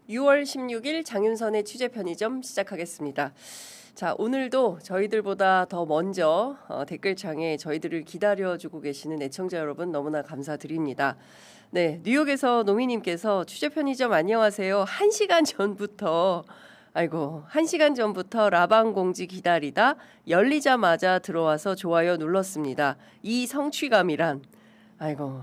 6월 16일 장윤선의 취재 편의점 시작하겠습니다. 자, 오늘도 저희들보다 더 먼저 댓글창에 저희들을 기다려주고 계시는 애청자 여러분 너무나 감사드립니다. 네, 뉴욕에서 노미님께서 취재 편의점 안녕하세요. 1시간 전부터 1시간 전부터 라방 공지 기다리다 열리자마자 들어와서 좋아요 눌렀습니다. 이 성취감이란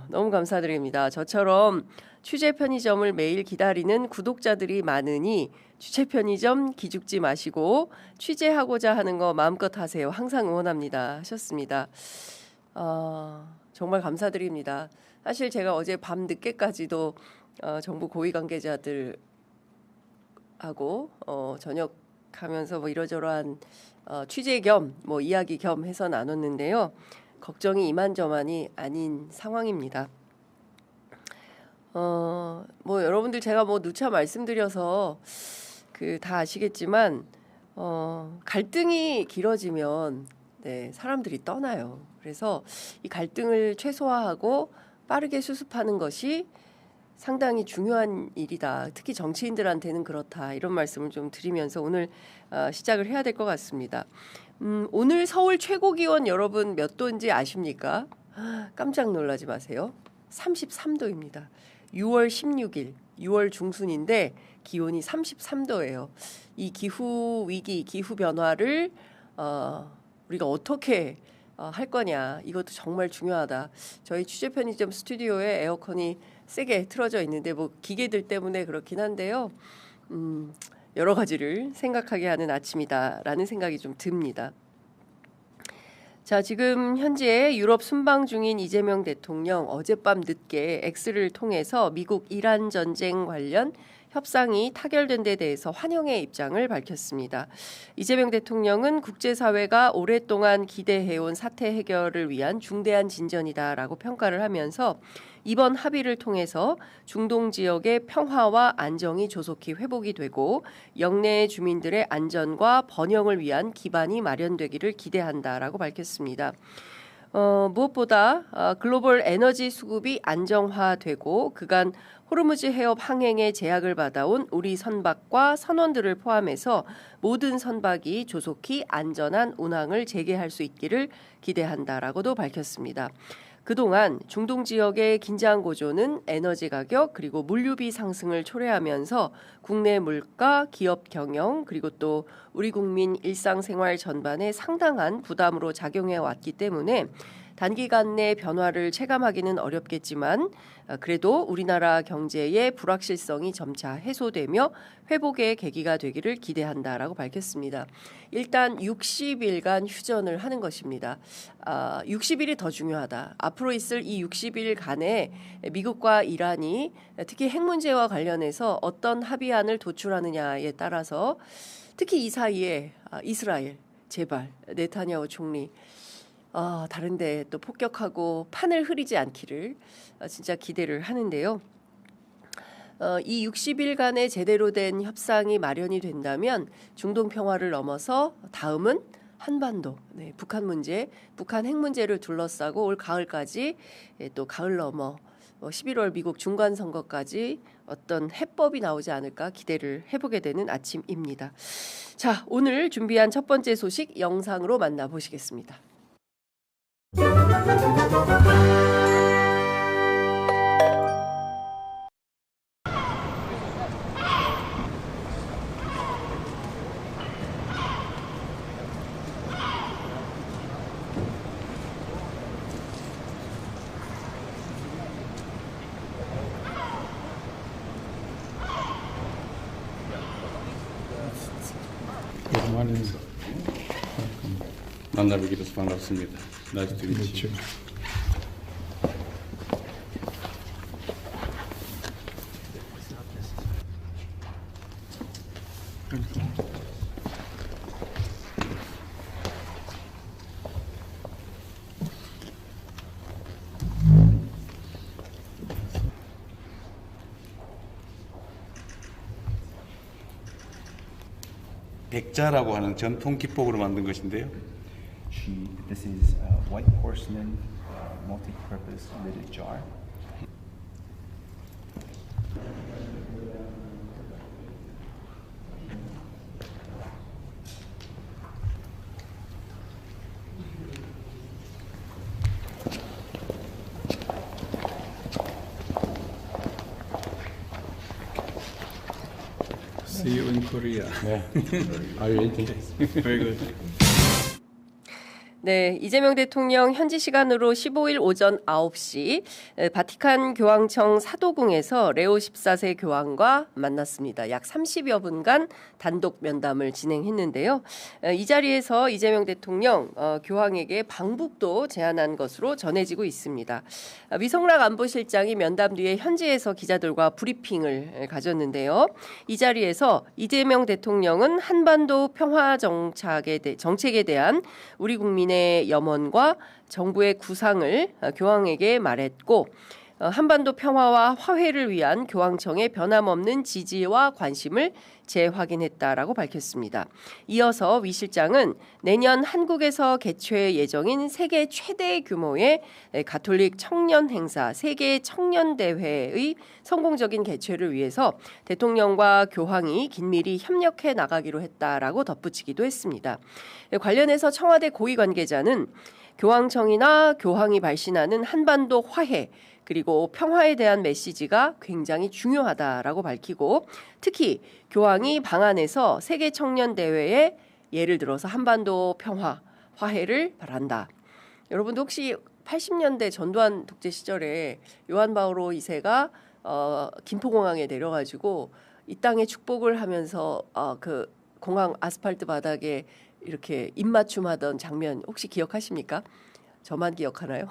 너무 감사드립니다. 저처럼 취재 편의점을 매일 기다리는 구독자들이 많으니 취재 편의점 기죽지 마시고 취재하고자 하는 거 마음껏 하세요. 항상 응원합니다. 하셨습니다. 정말 감사드립니다. 사실 제가 어제 밤 늦게까지도 정부 고위 관계자들하고 저녁하면서 이러저러한 취재 겸 이야기 겸 해서 나눴는데요. 걱정이 이만저만이 아닌 상황입니다. 여러분들 제가 누차 말씀드려서 다 아시겠지만 갈등이 길어지면 사람들이 떠나요. 그래서 이 갈등을 최소화하고 빠르게 수습하는 것이 상당히 중요한 일이다. 특히 정치인들한테는 그렇다. 이런 말씀을 좀 드리면서 오늘 시작을 해야 될 것 같습니다. 오늘 서울 최고 기온 여러분 몇 도인지 아십니까? 깜짝 놀라지 마세요. 33도입니다. 6월 16일, 6월 중순인데 기온이 33도예요. 이 기후 위기, 기후 변화를 우리가 어떻게 할 거냐, 이것도 정말 중요하다. 저희 취재 편의점 스튜디오에 에어컨이 세게 틀어져 있는데 기계들 때문에 그렇긴 한데요. 여러 가지를 생각하게 하는 아침이다라는 생각이 좀 듭니다. 자, 지금 현재 유럽 순방 중인 이재명 대통령 어젯밤 늦게 X를 통해서 미국 이란 전쟁 관련 협상이 타결된 데 대해서 환영의 입장을 밝혔습니다. 이재명 대통령은 국제사회가 오랫동안 기대해온 사태 해결을 위한 중대한 진전이다라고 평가를 하면서 이번 합의를 통해서 중동 지역의 평화와 안정이 조속히 회복이 되고 영내 주민들의 안전과 번영을 위한 기반이 마련되기를 기대한다라고 밝혔습니다. 무엇보다 글로벌 에너지 수급이 안정화되고 그간 호르무즈 해협 항행에 제약을 받아온 우리 선박과 선원들을 포함해서 모든 선박이 조속히 안전한 운항을 재개할 수 있기를 기대한다라고도 밝혔습니다. 그동안 중동 지역의 긴장 고조는 에너지 가격 그리고 물류비 상승을 초래하면서 국내 물가, 기업 경영 그리고 또 우리 국민 일상생활 전반에 상당한 부담으로 작용해 왔기 때문에 단기간 내 변화를 체감하기는 어렵겠지만 그래도 우리나라 경제의 불확실성이 점차 해소되며 회복의 계기가 되기를 기대한다라고 밝혔습니다. 일단 60일간 휴전을 하는 것입니다. 60일이 더 중요하다. 앞으로 있을 이 60일간에 미국과 이란이 특히 핵 문제와 관련해서 어떤 합의안을 도출하느냐에 따라서 특히 이 사이에 이스라엘 제발 네타냐후 총리 다른데 또 폭격하고 판을 흐리지 않기를 진짜 기대를 하는데요. 이 60일간의 제대로 된 협상이 마련이 된다면 중동 평화를 넘어서 다음은 한반도, 북한 문제, 북한 핵 문제를 둘러싸고 올 가을까지 또 가을 넘어 11월 미국 중간 선거까지 어떤 해법이 나오지 않을까 기대를 해보게 되는 아침입니다. 자, 오늘 준비한 첫 번째 소식 영상으로 만나보시겠습니다. Good morning. 만나뵙기로서 반갑습니다. Nice to meet you. 백자라고 하는 전통 기법으로 만든 것인데요. This is white porcelain multi-purpose lidded jar. See you in Korea. Are you waiting? Very good. 네, 이재명 대통령 현지 시간으로 15일 오전 9시 바티칸 교황청 사도궁에서 레오 14세 교황과 만났습니다. 약 30여 분간 단독 면담을 진행했는데요. 이 자리에서 이재명 대통령 교황에게 방북도 제안한 것으로 전해지고 있습니다. 위성락 안보실장이 면담 뒤에 현지에서 기자들과 브리핑을 가졌는데요. 이 자리에서 이재명 대통령은 한반도 평화 정책에 대한 우리 국민의 염원과 정부의 구상을 교황에게 말했고 한반도 평화와 화해를 위한 교황청의 변함없는 지지와 관심을 재확인했다라고 밝혔습니다. 이어서 위 실장은 내년 한국에서 개최 예정인 세계 최대 규모의 가톨릭 청년 행사 세계 청년대회의 성공적인 개최를 위해서 대통령과 교황이 긴밀히 협력해 나가기로 했다라고 덧붙이기도 했습니다. 관련해서 청와대 고위 관계자는 교황청이나 교황이 발신하는 한반도 화해 그리고 평화에 대한 메시지가 굉장히 중요하다라고 밝히고 특히 교황이 방한해서 세계 청년 대회에 예를 들어서 한반도 평화, 화해를 바란다. 여러분도 혹시 80년대 전두환 독재 시절에 요한 바오로 2세가 김포공항에 내려가지고 이 땅에 축복을 하면서 그 공항 아스팔트 바닥에 이렇게 입맞춤하던 장면 혹시 기억하십니까? 저만 기억하나요?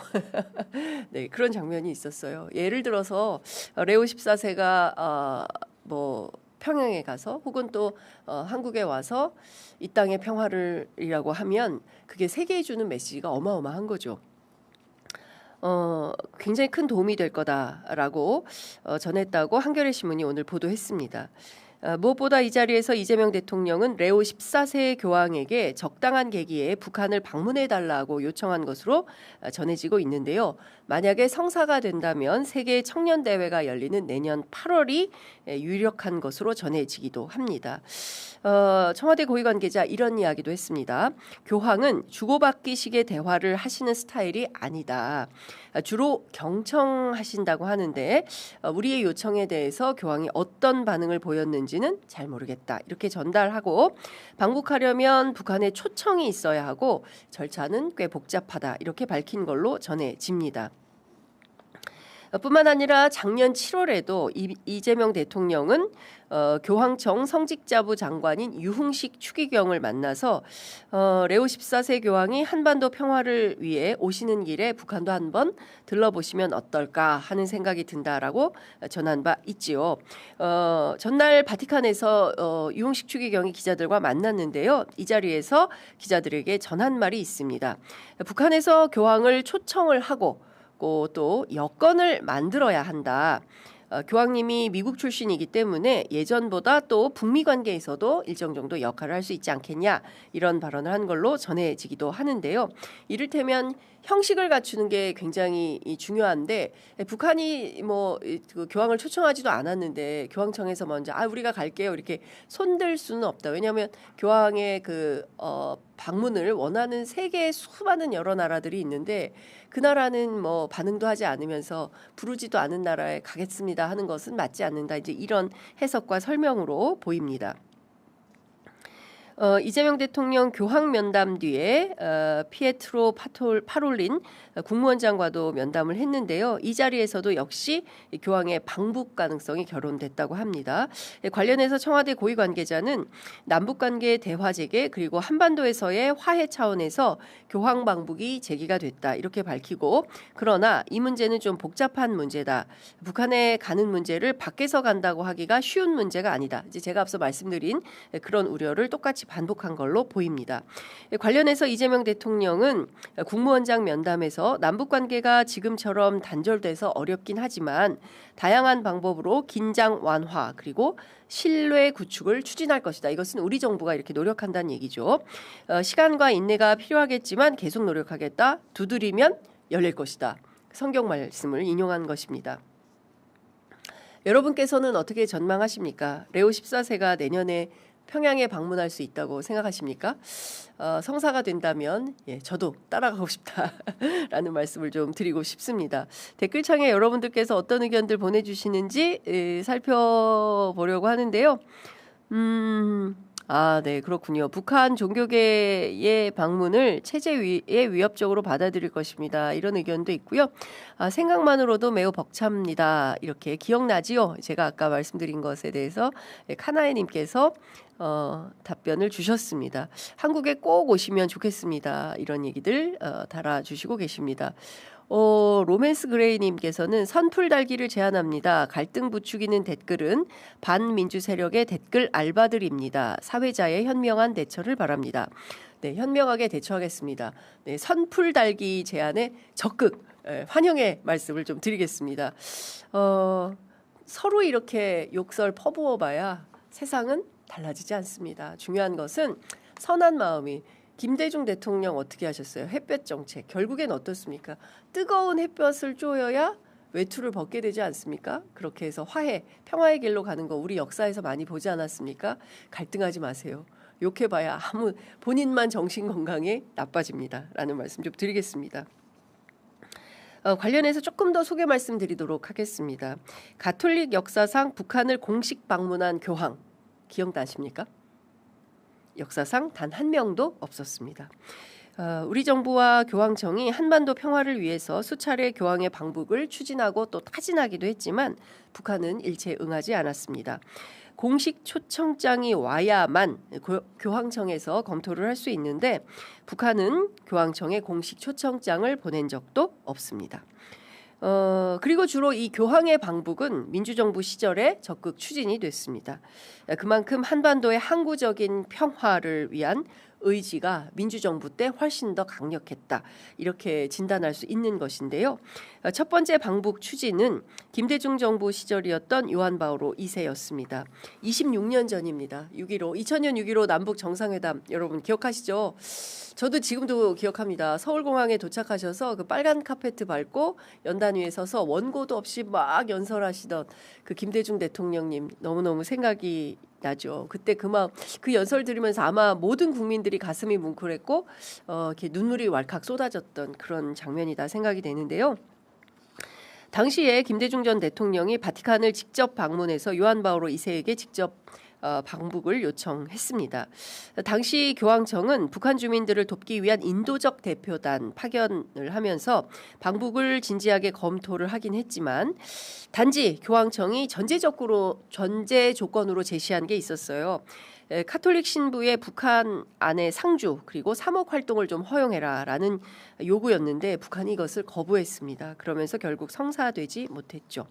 네, 그런 장면이 있었어요. 예를 들어서 레오 14세가 뭐 평양에 가서 혹은 또 한국에 와서 이 땅의 평화를이라고 하면 그게 세계에 주는 메시지가 어마어마한 거죠. 굉장히 큰 도움이 될 거다라고 전했다고 한겨레 신문이 오늘 보도했습니다. 무엇보다 이 자리에서 이재명 대통령은 레오 14세 교황에게 적당한 계기에 북한을 방문해달라고 요청한 것으로 전해지고 있는데요. 만약에 성사가 된다면 세계 청년대회가 열리는 내년 8월이 유력한 것으로 전해지기도 합니다. 청와대 고위 관계자 이런 이야기도 했습니다. 교황은 주고받기식의 대화를 하시는 스타일이 아니다. 주로 경청하신다고 하는데 우리의 요청에 대해서 교황이 어떤 반응을 보였는지는 잘 모르겠다. 이렇게 전달하고 방북하려면 북한에 초청이 있어야 하고 절차는 꽤 복잡하다. 이렇게 밝힌 걸로 전해집니다. 뿐만 아니라 작년 7월에도 이재명 대통령은 교황청 성직자부 장관인 유흥식 추기경을 만나서 레오 14세 교황이 한반도 평화를 위해 오시는 길에 북한도 한번 들러보시면 어떨까 하는 생각이 든다라고 전한 바 있지요. 전날 바티칸에서 유흥식 추기경이 기자들과 만났는데요. 이 자리에서 기자들에게 전한 말이 있습니다. 북한에서 교황을 초청을 하고 또 여건을 만들어야 한다. 교황님이 미국 출신이기 때문에 예전보다 또 북미 관계에서도 일정 정도 역할을 할 수 있지 않겠냐 이런 발언을 한 걸로 전해지기도 하는데요. 이를테면 형식을 갖추는 게 굉장히 중요한데 북한이 그 교황을 초청하지도 않았는데 교황청에서 먼저 우리가 갈게요 이렇게 손들 수는 없다. 왜냐하면 교황의 그 방문을 원하는 세계의 수많은 여러 나라들이 있는데 그 나라는 뭐 반응도 하지 않으면서 부르지도 않은 나라에 가겠습니다 하는 것은 맞지 않는다. 이제 이런 해석과 설명으로 보입니다. 이재명 대통령 교황 면담 뒤에 피에트로 파롤린 국무원장과도 면담을 했는데요. 이 자리에서도 역시 교황의 방북 가능성이 결혼됐다고 합니다. 관련해서 청와대 고위 관계자는 남북관계 대화 재개 그리고 한반도에서의 화해 차원에서 교황 방북이 제기가 됐다 이렇게 밝히고 그러나 이 문제는 좀 복잡한 문제다. 북한에 가는 문제를 밖에서 간다고 하기가 쉬운 문제가 아니다. 이제 제가 앞서 말씀드린 그런 우려를 똑같이 반복한 걸로 보입니다. 관련해서 이재명 대통령은 국무원장 면담에서 남북관계가 지금처럼 단절돼서 어렵긴 하지만 다양한 방법으로 긴장 완화 그리고 신뢰 구축을 추진할 것이다. 이것은 우리 정부가 이렇게 노력한다는 얘기죠. 시간과 인내가 필요하겠지만 계속 노력하겠다. 두드리면 열릴 것이다. 성경 말씀을 인용한 것입니다. 여러분께서는 어떻게 전망하십니까? 레오 14세가 내년에 평양에 방문할 수 있다고 생각하십니까? 성사가 된다면 저도 따라가고 싶다라는 말씀을 좀 드리고 싶습니다. 댓글창에 여러분들께서 어떤 의견들 보내주시는지 살펴보려고 하는데요. 네, 그렇군요. 북한 종교계의 방문을 체제에 위협적으로 받아들일 것입니다. 이런 의견도 있고요. 생각만으로도 매우 벅찹니다. 이렇게 기억나지요? 제가 아까 말씀드린 것에 대해서 카나에님께서 답변을 주셨습니다. 한국에 꼭 오시면 좋겠습니다. 이런 얘기들 달아주시고 계십니다. 로맨스 그레이님께서는 선풀 달기를 제안합니다. 갈등 부추기는 댓글은 반민주 세력의 댓글 알바들입니다. 사회자의 현명한 대처를 바랍니다. 네, 현명하게 대처하겠습니다. 네, 선풀 달기 제안에 적극 환영의 말씀을 좀 드리겠습니다. 서로 이렇게 욕설 퍼부어봐야 세상은 달라지지 않습니다. 중요한 것은 선한 마음이. 김대중 대통령 어떻게 하셨어요? 햇볕 정책. 결국엔 어떻습니까? 뜨거운 햇볕을 쬐어야 외투를 벗게 되지 않습니까? 그렇게 해서 화해, 평화의 길로 가는 거 우리 역사에서 많이 보지 않았습니까? 갈등하지 마세요. 욕해봐야 본인만 정신 건강에 나빠집니다. 라는 말씀 좀 드리겠습니다. 관련해서 조금 더 소개 말씀드리도록 하겠습니다. 가톨릭 역사상 북한을 공식 방문한 교황 기억나십니까? 역사상 단 한 명도 없었습니다. 우리 정부와 교황청이 한반도 평화를 위해서 수차례 교황의 방북을 추진하고 또 타진하기도 했지만 북한은 일체 응하지 않았습니다. 공식 초청장이 와야만 교황청에서 검토를 할 수 있는데 북한은 교황청에 공식 초청장을 보낸 적도 없습니다. 그리고 주로 이 교황의 방북은 민주정부 시절에 적극 추진이 됐습니다. 그만큼 한반도의 항구적인 평화를 위한 의지가 민주정부 때 훨씬 더 강력했다. 이렇게 진단할 수 있는 것인데요. 첫 번째 방북 추진은 김대중 정부 시절이었던 요한 바오로 2세였습니다. 26년 전입니다. 6.15, 2000년 6.15 남북 정상회담 여러분 기억하시죠? 저도 지금도 기억합니다. 서울공항에 도착하셔서 그 빨간 카페트 밟고 연단 위에 서서 원고도 없이 막 연설하시던 그 김대중 대통령님 너무너무 생각이 나죠. 그때 그 연설 들으면서 아마 모든 국민들이 가슴이 뭉클했고 이렇게 눈물이 왈칵 쏟아졌던 그런 장면이다 생각이 되는데요. 당시에 김대중 전 대통령이 바티칸을 직접 방문해서 요한 바오로 2세에게 직접 방북을 요청했습니다. 당시 교황청은 북한 주민들을 돕기 위한 인도적 대표단 파견을 하면서 방북을 진지하게 검토를 하긴 했지만 단지 교황청이 전제 조건으로 제시한 게 있었어요. 카톨릭 신부의 북한 안의 상주 그리고 사목 활동을 좀 허용해라라는 요구였는데 북한이 이것을 거부했습니다. 그러면서 결국 성사되지 못했죠.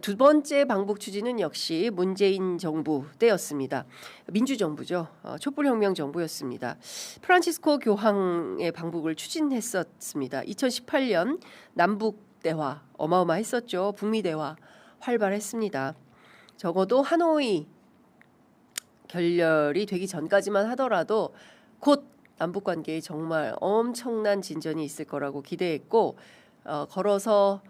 두 번째 방북 추진은 역시 문재인 정부 때였습니다. 민주정부죠. 촛불혁명 정부였습니다. 프란치스코 교황의 방북을 추진했었습니다. 2018년 남북 대화 어마어마했었죠. 북미 대화 활발했습니다. 적어도 하노이 결렬이 되기 전까지만 하더라도 곧 남북관계에 정말 엄청난 진전이 있을 거라고 기대했고 걸어서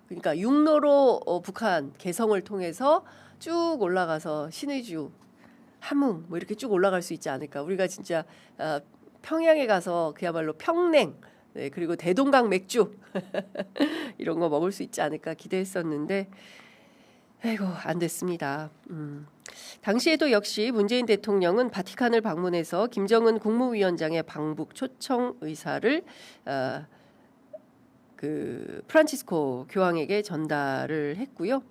그러니까 육로로 북한 개성을 통해서 쭉 올라가서 신의주, 함흥 뭐 이렇게 쭉 올라갈 수 있지 않을까. 우리가 진짜 평양에 가서 그야말로 평냉 그리고 대동강 맥주 이런 거 먹을 수 있지 않을까 기대했었는데 아이고 안 됐습니다. 당시에도 역시 문재인 대통령은 바티칸을 방문해서 김정은 국무위원장의 방북 초청 의사를 프란치스코 교황에게 전달을 했고요.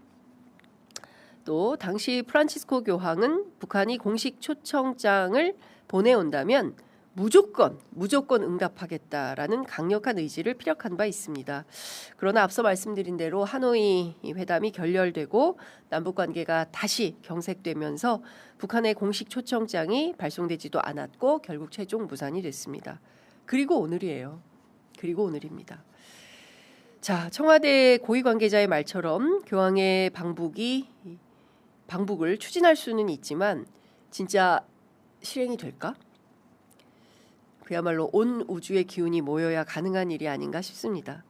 또 당시 프란치스코 교황은 북한이 공식 초청장을 보내온다면 무조건 응답하겠다라는 강력한 의지를 피력한 바 있습니다. 그러나 앞서 말씀드린 대로 하노이 회담이 결렬되고 남북관계가 다시 경색되면서 북한의 공식 초청장이 발송되지도 않았고 결국 최종 무산이 됐습니다. 그리고 오늘이에요. 그리고 오늘입니다. 자, 청와대 고위 관계자의 말처럼 교황의 방북을 추진할 수는 있지만 진짜 실행이 될까? 그야말로 온 우주의 기운이 모여야 가능한 일이 아닌가 싶습니다.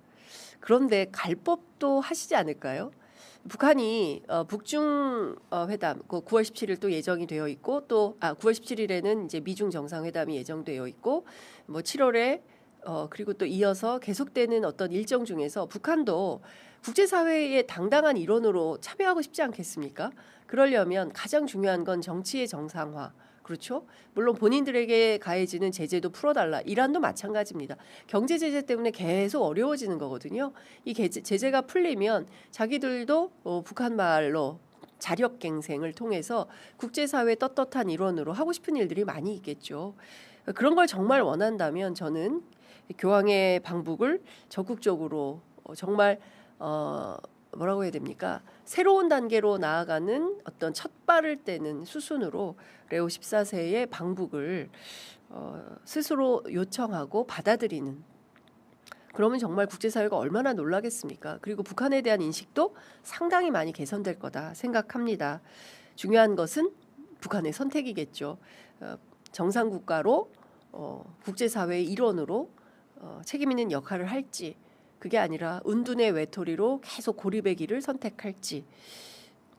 그런데 갈 법도 하시지 않을까요? 북한이 북중 회담 9월 17일 또 예정이 되어 있고 또 9월 17일에는 이제 미중 정상회담이 예정되어 있고 뭐 7월에 그리고 또 이어서 계속되는 어떤 일정 중에서 북한도 국제사회의 당당한 일원으로 참여하고 싶지 않겠습니까? 그러려면 가장 중요한 건 정치의 정상화. 그렇죠? 물론 본인들에게 가해지는 제재도 풀어달라. 이란도 마찬가지입니다. 경제 제재 때문에 계속 어려워지는 거거든요. 이 제재가 풀리면 자기들도 북한 말로 자력갱생을 통해서 국제사회 떳떳한 일원으로 하고 싶은 일들이 많이 있겠죠. 그런 걸 정말 원한다면 저는 교황의 방북을 적극적으로 정말 뭐라고 해야 됩니까? 새로운 단계로 나아가는 어떤 첫 발을 떼는 수순으로 레오 14세의 방북을 스스로 요청하고 받아들이는, 그러면 정말 국제사회가 얼마나 놀라겠습니까? 그리고 북한에 대한 인식도 상당히 많이 개선될 거다 생각합니다. 중요한 것은 북한의 선택이겠죠. 정상국가로 국제사회의 일원으로 책임 있는 역할을 할지, 그게 아니라 은둔의 외톨이로 계속 고립의 길을 선택할지,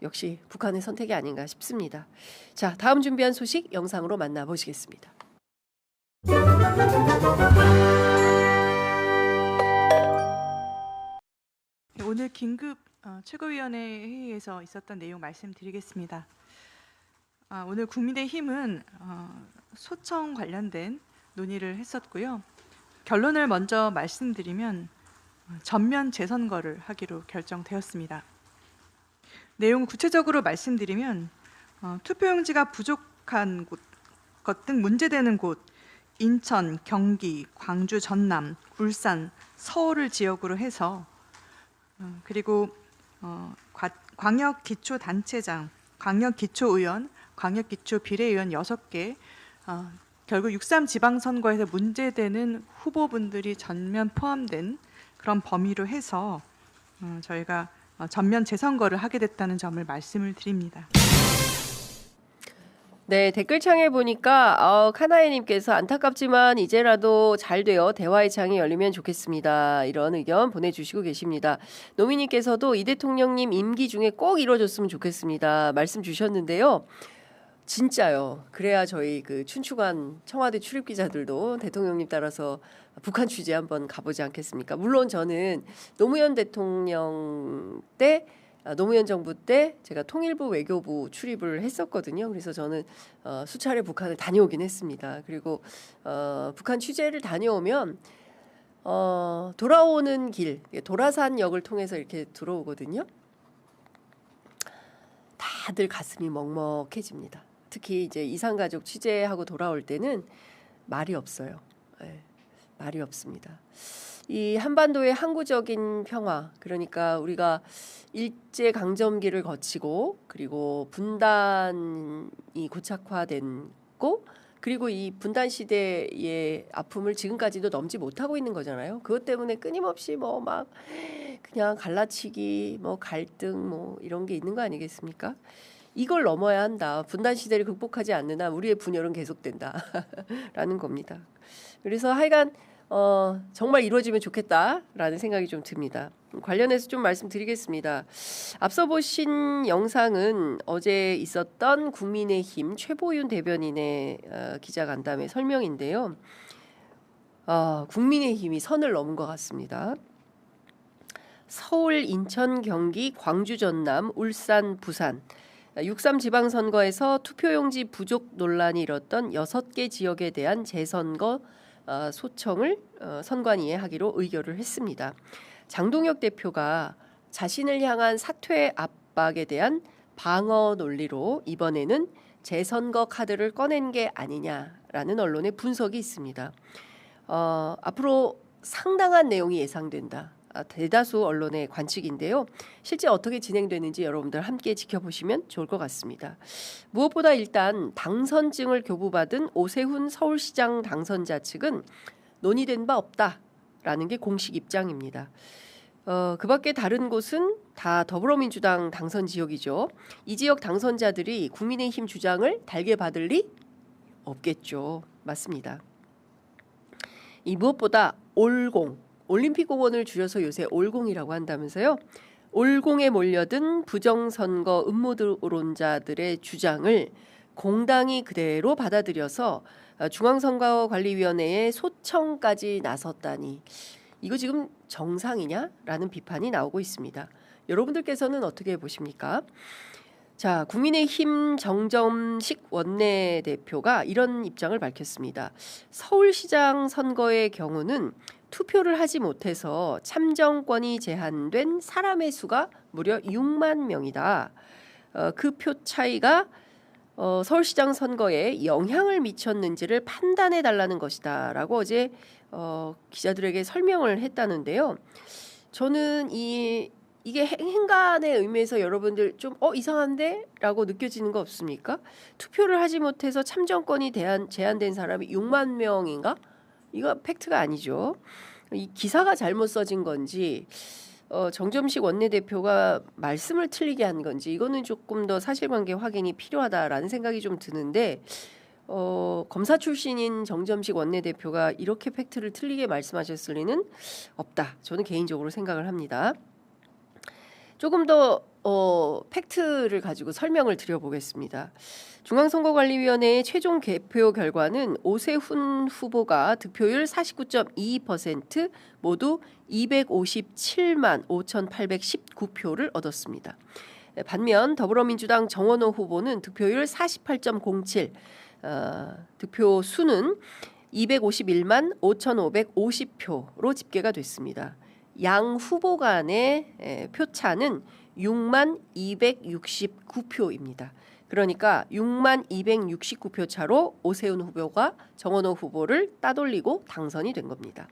역시 북한의 선택이 아닌가 싶습니다. 자, 다음 준비한 소식 영상으로 만나보시겠습니다. 오늘 긴급 최고위원회 회의에서 있었던 내용 말씀드리겠습니다. 오늘 국민의힘은 소청 관련된 논의를 했었고요. 결론을 먼저 말씀드리면 전면 재선거를 하기로 결정되었습니다. 내용 구체적으로 말씀드리면 투표용지가 부족한 것 등 문제되는 곳 인천, 경기, 광주, 전남, 울산, 서울을 지역으로 해서 그리고 광역기초단체장, 광역기초의원, 광역기초비례의원 6개 결국 6.3 지방선거에서 문제되는 후보분들이 전면 포함된 그런 범위로 해서 저희가 전면 재선거를 하게 됐다는 점을 말씀을 드립니다. 네, 댓글창에 보니까 카나에님께서 안타깝지만 이제라도 잘 되어 대화의 창이 열리면 좋겠습니다. 이런 의견 보내주시고 계십니다. 노미님께서도 이 대통령님 임기 중에 꼭 이뤄졌으면 좋겠습니다. 말씀 주셨는데요. 진짜요. 그래야 저희 그 춘추관 청와대 출입 기자들도 대통령님 따라서 북한 취재 한번 가보지 않겠습니까? 물론 저는 노무현 대통령 때, 노무현 정부 때 제가 통일부 외교부 출입을 했었거든요. 그래서 저는 수차례 북한을 다녀오긴 했습니다. 그리고 북한 취재를 다녀오면 돌아오는 길, 도라산역을 통해서 이렇게 들어오거든요. 다들 가슴이 먹먹해집니다. 특히 이제 이산가족 취재하고 돌아올 때는 말이 없어요. 네, 말이 없습니다. 이 한반도의 항구적인 평화, 그러니까 우리가 일제 강점기를 거치고 그리고 분단이 고착화됐고 그리고 이 분단 시대의 아픔을 지금까지도 넘지 못하고 있는 거잖아요. 그것 때문에 끊임없이 뭐 막 그냥 갈라치기, 뭐 갈등, 뭐 이런 게 있는 거 아니겠습니까? 이걸 넘어야 한다. 분단 시대를 극복하지 않는 한 우리의 분열은 계속된다라는 겁니다. 그래서 하여간 정말 이루어지면 좋겠다라는 생각이 좀 듭니다. 관련해서 좀 말씀드리겠습니다. 앞서 보신 영상은 어제 있었던 국민의힘 최보윤 대변인의 기자간담회 설명인데요. 국민의힘이 선을 넘은 것 같습니다. 서울, 인천, 경기, 광주, 전남, 울산, 부산 6.3 지방선거에서 투표용지 부족 논란이 일었던 6개 지역에 대한 재선거 소청을 선관위에 하기로 의결을 했습니다. 장동혁 대표가 자신을 향한 사퇴 압박에 대한 방어 논리로 이번에는 재선거 카드를 꺼낸 게 아니냐라는 언론의 분석이 있습니다. 앞으로 상당한 내용이 예상된다. 대다수 언론의 관측인데요. 실제 어떻게 진행되는지 여러분들 함께 지켜보시면 좋을 것 같습니다. 무엇보다 일단 당선증을 교부받은 오세훈 서울시장 당선자 측은 논의된 바 없다라는 게 공식 입장입니다. 그 밖에 다른 곳은 다 더불어민주당 당선 지역이죠. 이 지역 당선자들이 국민의힘 주장을 달게 받을 리 없겠죠. 맞습니다. 이 무엇보다 올림픽공원을 줄여서 요새 올공이라고 한다면서요. 올공에 몰려든 부정선거 음모론자들의 주장을 공당이 그대로 받아들여서 중앙선거관리위원회에 소청까지 나섰다니 이거 지금 정상이냐라는 비판이 나오고 있습니다. 여러분들께서는 어떻게 보십니까? 자, 국민의힘 정점식 원내대표가 이런 입장을 밝혔습니다. 서울시장 선거의 경우는 투표를 하지 못해서 참정권이 제한된 사람의 수가 무려 6만 명이다. 그 표 차이가 서울시장 선거에 영향을 미쳤는지를 판단해 달라는 것이다라고 어제 기자들에게 설명을 했다는데요. 저는 이게 행간의 의미에서 여러분들 좀 이상한데? 라고 느껴지는 거 없습니까? 투표를 하지 못해서 참정권이 제한된 사람이 6만 명인가? 이거 팩트가 아니죠. 이 기사가 잘못 써진 건지 정점식 원내대표가 말씀을 틀리게 한 건지 이거는 조금 더 사실관계 확인이 필요하다라는 생각이 좀 드는데 검사 출신인 정점식 원내대표가 이렇게 팩트를 틀리게 말씀하셨을 리는 없다. 저는 개인적으로 생각을 합니다. 조금 더 팩트를 가지고 설명을 드려보겠습니다. 중앙선거관리위원회의 최종 개표 결과는 오세훈 후보가 득표율 49.22% 모두 257만 5,819표를 얻었습니다. 반면 더불어민주당 정원호 후보는 득표율 48.07, 득표 수는 251만 5,550표로 집계가 됐습니다. 양 후보 간의 표차는 6만 269표입니다. 그러니까 6만 269표 차로 오세훈 후보가 정원호 후보를 따돌리고 당선이 된 겁니다.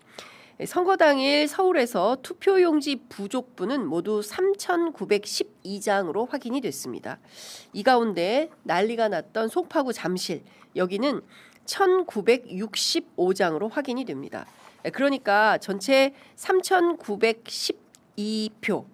선거 당일 서울에서 투표용지 부족분은 모두 3,912장으로 확인이 됐습니다. 이 가운데 난리가 났던 송파구 잠실 여기는 1,965장으로 확인이 됩니다. 그러니까 전체 3,912표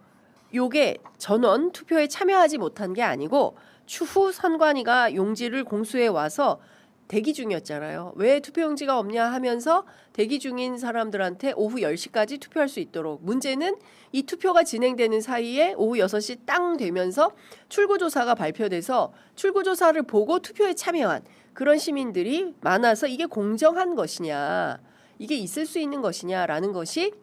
요게 전원 투표에 참여하지 못한 게 아니고 추후 선관위가 용지를 공수해 와서 대기 중이었잖아요. 왜 투표용지가 없냐 하면서 대기 중인 사람들한테 오후 10시까지 투표할 수 있도록 문제는 이 투표가 진행되는 사이에 오후 6시 땅 되면서 출구조사가 발표돼서 출구조사를 보고 투표에 참여한 그런 시민들이 많아서 이게 공정한 것이냐 이게 있을 수 있는 것이냐라는 것이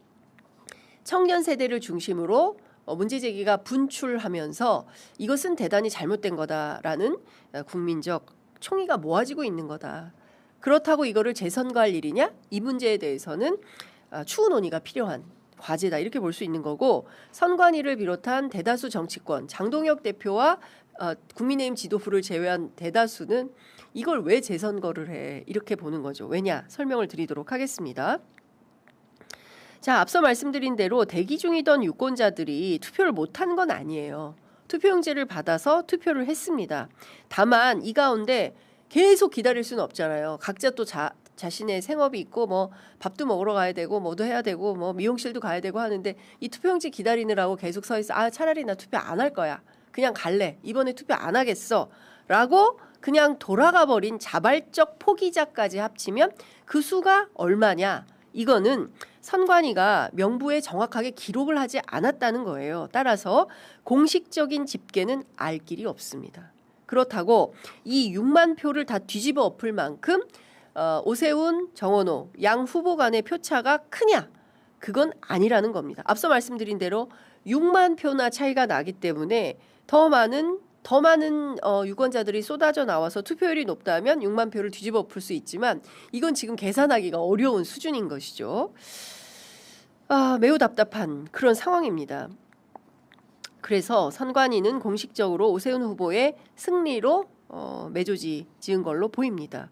청년 세대를 중심으로 문제 제기가 분출하면서 이것은 대단히 잘못된 거다라는 국민적 총의가 모아지고 있는 거다. 그렇다고 이거를 재선거할 일이냐? 이 문제에 대해서는 추후 논의가 필요한 과제다 이렇게 볼 수 있는 거고 선관위를 비롯한 대다수 정치권 장동혁 대표와 국민의힘 지도부를 제외한 대다수는 이걸 왜 재선거를 해 이렇게 보는 거죠. 왜냐? 설명을 드리도록 하겠습니다. 자, 앞서 말씀드린 대로 대기 중이던 유권자들이 투표를 못한 건 아니에요. 투표용지를 받아서 투표를 했습니다. 다만 이 가운데 계속 기다릴 수는 없잖아요. 각자 또 자신의 생업이 있고 뭐 밥도 먹으러 가야 되고 뭐도 해야 되고 뭐 미용실도 가야 되고 하는데 이 투표용지 기다리느라고 계속 서 있어. 차라리 나 투표 안 할 거야. 그냥 갈래. 이번에 투표 안 하겠어. 라고 그냥 돌아가 버린 자발적 포기자까지 합치면 그 수가 얼마냐? 이거는 선관위가 명부에 정확하게 기록을 하지 않았다는 거예요. 따라서 공식적인 집계는 알 길이 없습니다. 그렇다고 이 6만 표를 다 뒤집어 엎을 만큼 오세훈, 정원호 양 후보 간의 표차가 크냐? 그건 아니라는 겁니다. 앞서 말씀드린 대로 6만 표나 차이가 나기 때문에 더 많은 유권자들이 쏟아져 나와서 투표율이 높다면 6만 표를 뒤집어 엎을 수 있지만 이건 지금 계산하기가 어려운 수준인 것이죠. 매우 답답한 그런 상황입니다. 그래서 선관위는 공식적으로 오세훈 후보의 승리로 매조지 지은 걸로 보입니다.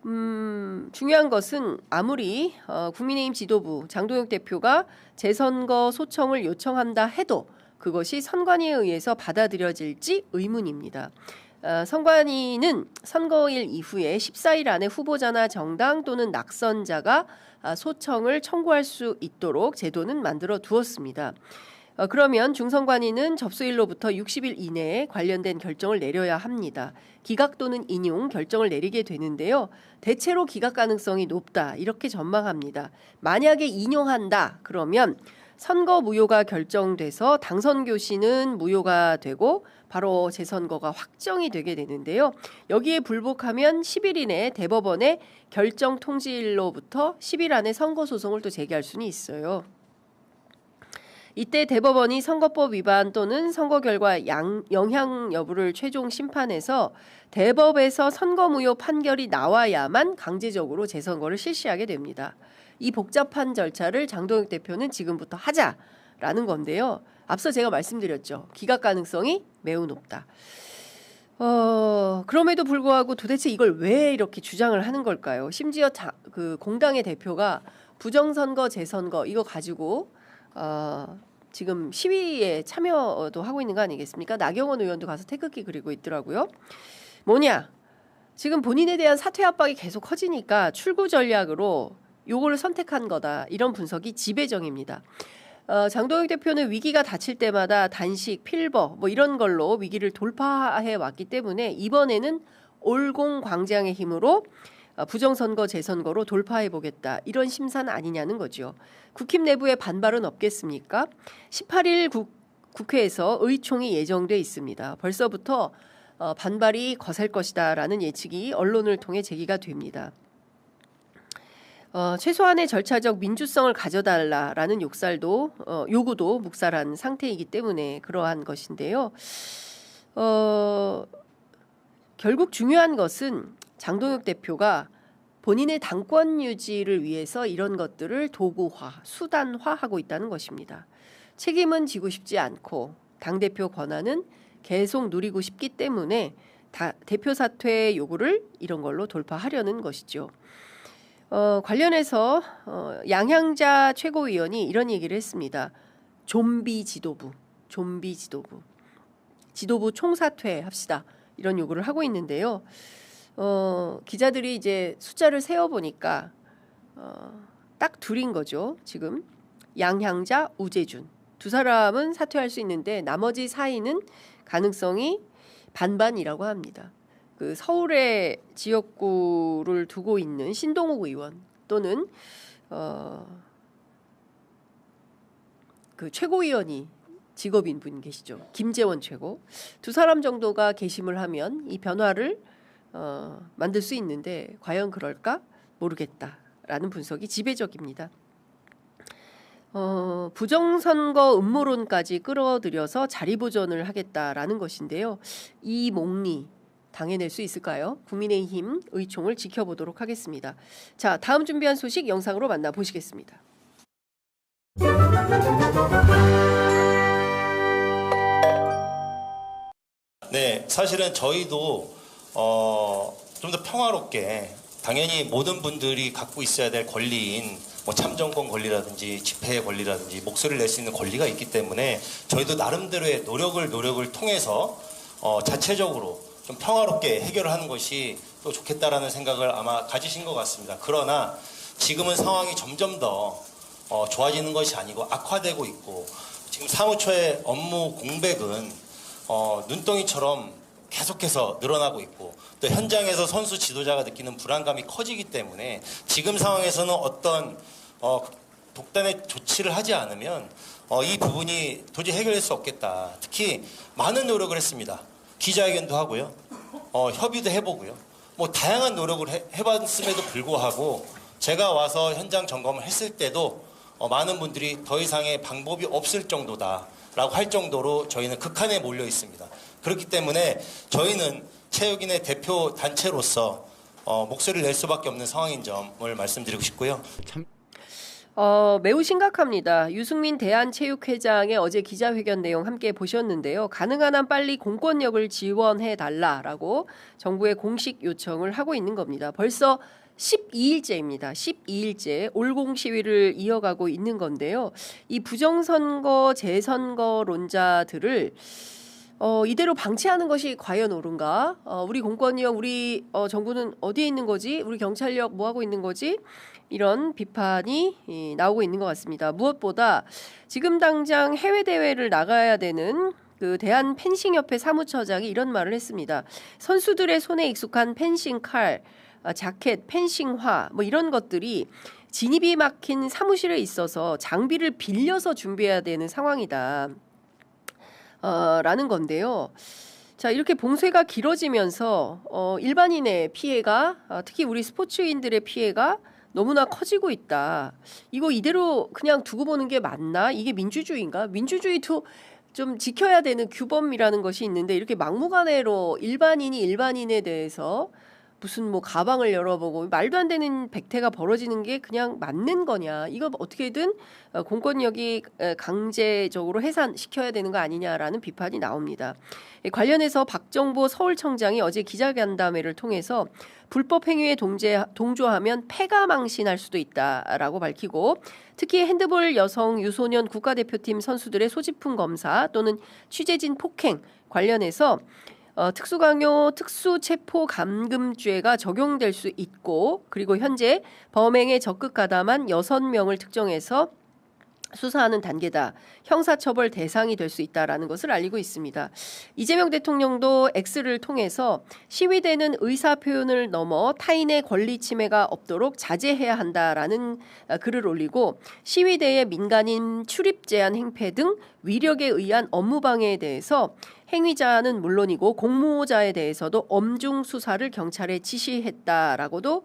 중요한 것은 아무리 국민의힘 지도부 장동혁 대표가 재선거 소청을 요청한다 해도 그것이 선관위에 의해서 받아들여질지 의문입니다. 선관위는 선거일 이후에 14일 안에 후보자나 정당 또는 낙선자가 소청을 청구할 수 있도록 제도는 만들어 두었습니다. 그러면 중선관위는 접수일로부터 60일 이내에 관련된 결정을 내려야 합니다. 기각 또는 인용 결정을 내리게 되는데요. 대체로 기각 가능성이 높다 이렇게 전망합니다. 만약에 인용한다 그러면 선거 무효가 결정돼서 당선 교시는 무효가 되고 바로 재선거가 확정이 되게 되는데요. 여기에 불복하면 10일 이내 대법원의 결정 통지일로부터 10일 안에 선거 소송을 또 제기할 수는 있어요. 이때 대법원이 선거법 위반 또는 선거 결과 영향 여부를 최종 심판해서 대법에서 선거무효 판결이 나와야만 강제적으로 재선거를 실시하게 됩니다. 이 복잡한 절차를 장동혁 대표는 지금부터 하자라는 건데요. 앞서 제가 말씀드렸죠. 기각 가능성이 매우 높다. 그럼에도 불구하고 도대체 이걸 왜 이렇게 주장을 하는 걸까요? 심지어 그 공당의 대표가 부정선거, 재선거 이거 가지고 지금 시위에 참여도 하고 있는 거 아니겠습니까? 나경원 의원도 가서 태극기 그리고 있더라고요. 뭐냐? 지금 본인에 대한 사퇴 압박이 계속 커지니까 출구 전략으로 요거를 선택한 거다. 이런 분석이 지배적입니다. 장동혁 대표는 위기가 닥칠 때마다 단식, 필버 뭐 이런 걸로 위기를 돌파해 왔기 때문에 이번에는 올공광장의 힘으로 부정선거, 재선거로 돌파해보겠다. 이런 심산 아니냐는 거죠. 국힘 내부에 반발은 없겠습니까? 18일 국회에서 의총이 예정돼 있습니다. 벌써부터 반발이 거셀 것이다라는 예측이 언론을 통해 제기가 됩니다. 최소한의 절차적 민주성을 가져달라라는 요구도 묵살한 상태이기 때문에 그러한 것인데요. 결국 중요한 것은 장동혁 대표가 본인의 당권 유지를 위해서 이런 것들을 도구화, 수단화하고 있다는 것입니다. 책임은 지고 싶지 않고 당대표 권한은 계속 누리고 싶기 때문에 대표 사퇴 요구를 이런 걸로 돌파하려는 것이죠. 관련해서 양향자 최고위원이 이런 얘기를 했습니다. 좀비 지도부 총사퇴합시다. 이런 요구를 하고 있는데요. 기자들이 이제 숫자를 세어보니까 딱 둘인 거죠. 지금 양향자, 우재준 두 사람은 사퇴할 수 있는데 나머지 사이는 가능성이 반반이라고 합니다. 그 서울의 지역구를 두고 있는 신동욱 의원 또는 그 최고위원이 직업인 분 계시죠. 김재원 최고. 두 사람 정도가 개심을 하면 이 변화를 만들 수 있는데 과연 그럴까? 모르겠다라는 분석이 지배적입니다. 부정선거 음모론까지 끌어들여서 자리보전을 하겠다라는 것인데요. 이 목리 당해낼 수 있을까요? 국민의힘 의총을 지켜보도록 하겠습니다. 자, 다음 준비한 소식 영상으로 만나보시겠습니다. 네, 사실은 저희도 좀 더 평화롭게 당연히 모든 분들이 갖고 있어야 될 권리인 뭐 참정권 권리라든지 집회의 권리라든지 목소리를 낼 수 있는 권리가 있기 때문에 저희도 나름대로의 노력을 통해서 자체적으로 좀 평화롭게 해결을 하는 것이 또 좋겠다라는 생각을 아마 가지신 것 같습니다. 그러나 지금은 상황이 점점 더 좋아지는 것이 아니고 악화되고 있고 지금 사무처의 업무 공백은 눈덩이처럼 계속해서 늘어나고 있고 또 현장에서 선수 지도자가 느끼는 불안감이 커지기 때문에 지금 상황에서는 어떤 독단의 조치를 하지 않으면 이 부분이 도저히 해결될 수 없겠다. 특히 많은 노력을 했습니다. 기자회견도 하고요. 협의도 해보고요. 뭐 다양한 노력을 해봤음에도 불구하고 제가 와서 현장 점검을 했을 때도 많은 분들이 더 이상의 방법이 없을 정도다라고 할 정도로 저희는 극한에 몰려 있습니다. 그렇기 때문에 저희는 체육인의 대표 단체로서 목소리를 낼 수밖에 없는 상황인 점을 말씀드리고 싶고요. 매우 심각합니다. 유승민 대한체육회장의 어제 기자회견 내용 함께 보셨는데요. 가능한 한 빨리 공권력을 지원해달라라고 정부에 공식 요청을 하고 있는 겁니다. 벌써 12일째입니다. 12일째 올공 시위를 이어가고 있는 건데요. 이 부정선거, 재선거론자들을 이대로 방치하는 것이 과연 옳은가? 우리 공권력, 우리 정부는 어디에 있는 거지? 우리 경찰력 뭐 하고 있는 거지? 이런 비판이 나오고 있는 것 같습니다. 무엇보다 지금 당장 해외 대회를 나가야 되는 그 대한펜싱협회 사무처장이 이런 말을 했습니다. 선수들의 손에 익숙한 펜싱 칼 자켓, 펜싱화 뭐 이런 것들이 진입이 막힌 사무실에 있어서 장비를 빌려서 준비해야 되는 상황이다. 라는 건데요. 자, 이렇게 봉쇄가 길어지면서 일반인의 피해가 특히 우리 스포츠인들의 피해가 너무나 커지고 있다. 이거 이대로 그냥 두고 보는 게 맞나? 이게 민주주의인가? 민주주의도 좀 지켜야 되는 규범이라는 것이 있는데 이렇게 막무가내로 일반인이 일반인에 대해서 무슨 뭐 가방을 열어보고 말도 안 되는 백태가 벌어지는 게 그냥 맞는 거냐? 이거 어떻게든 공권력이 강제적으로 해산시켜야 되는 거 아니냐라는 비판이 나옵니다. 관련해서 박정보 서울청장이 어제 기자간담회를 통해서 불법 행위에 동조하면 패가 망신할 수도 있다라고 밝히고 특히 핸드볼 여성 유소년 국가대표팀 선수들의 소지품 검사 또는 취재진 폭행 관련해서 특수강요 특수체포감금죄가 적용될 수 있고 그리고 현재 범행에 적극 가담한 6명을 특정해서 수사하는 단계다. 형사처벌 대상이 될 수 있다라는 것을 알리고 있습니다. 이재명 대통령도 X를 통해서 시위대는 의사표현을 넘어 타인의 권리 침해가 없도록 자제해야 한다라는 글을 올리고 시위대의 민간인 출입 제한 행패 등 위력에 의한 업무 방해에 대해서 행위자는 물론이고 공모자에 대해서도 엄중 수사를 경찰에 지시했다라고도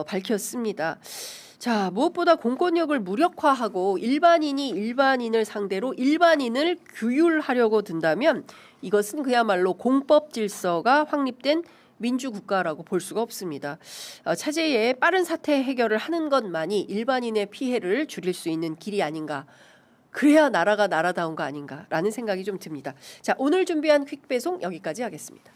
밝혔습니다. 자, 무엇보다 공권력을 무력화하고 일반인이 일반인을 상대로 일반인을 규율하려고 든다면 이것은 그야말로 공법 질서가 확립된 민주국가라고 볼 수가 없습니다. 차제에 빠른 사태 해결을 하는 것만이 일반인의 피해를 줄일 수 있는 길이 아닌가. 그래야 나라가 나라다운 거 아닌가라는 생각이 좀 듭니다. 자, 오늘 준비한 퀵배송 여기까지 하겠습니다.